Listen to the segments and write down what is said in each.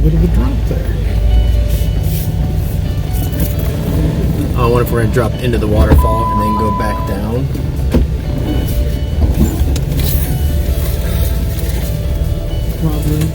bit of a drop there. I wonder if we're going to drop into the waterfall and then go back down. Probably.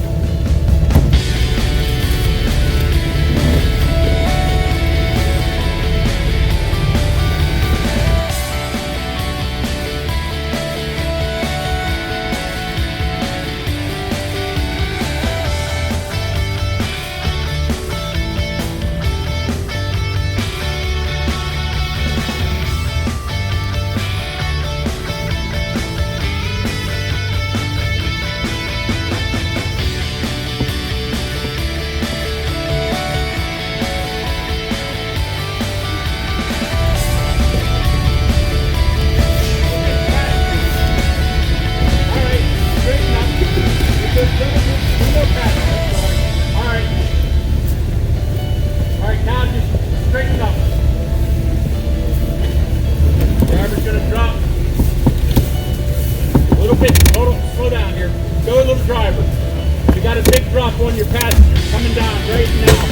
Slow down here. Go a little driver. You got a big drop on your passenger coming down right now.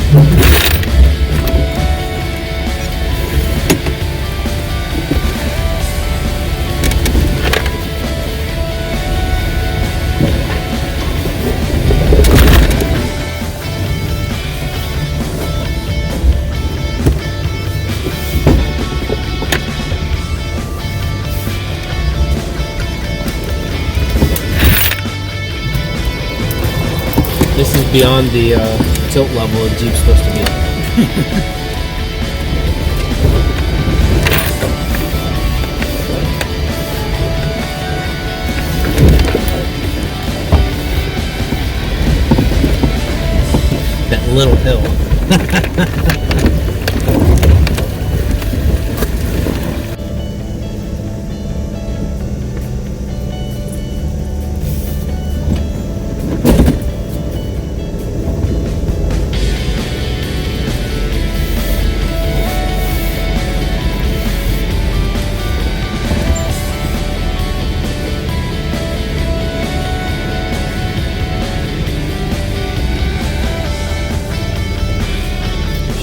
This is beyond the tilt level the Jeep's supposed to be. That little hill.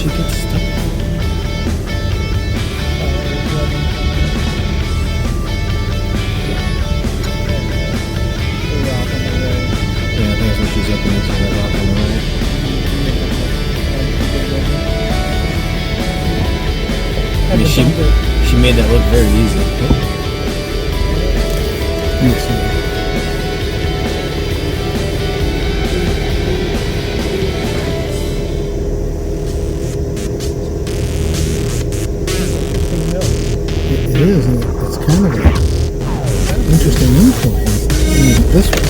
She gets stuck. Yeah, I think that's what she's up in, so that rock on the right. I mean, she made that look very easy. It is, and it's kind of an interesting incline. This way.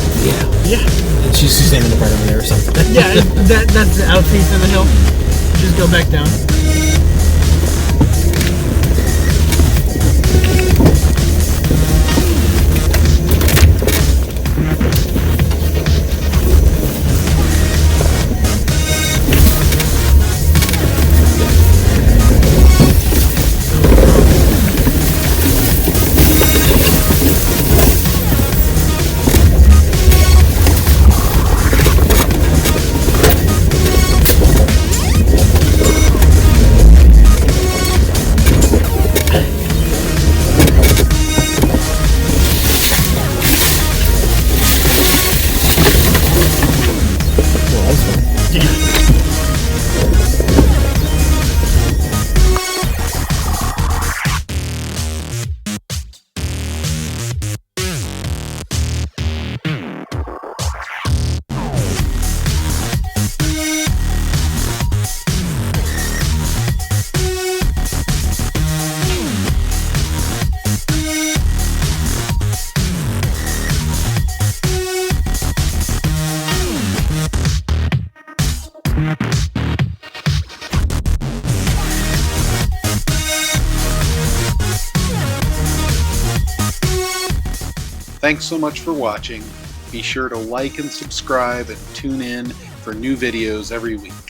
Yeah. And she's standing right over there or something. Yeah, that's the outpiece of the hill. Just go back down. Thanks so much for watching. Be sure to like and subscribe and tune in for new videos every week.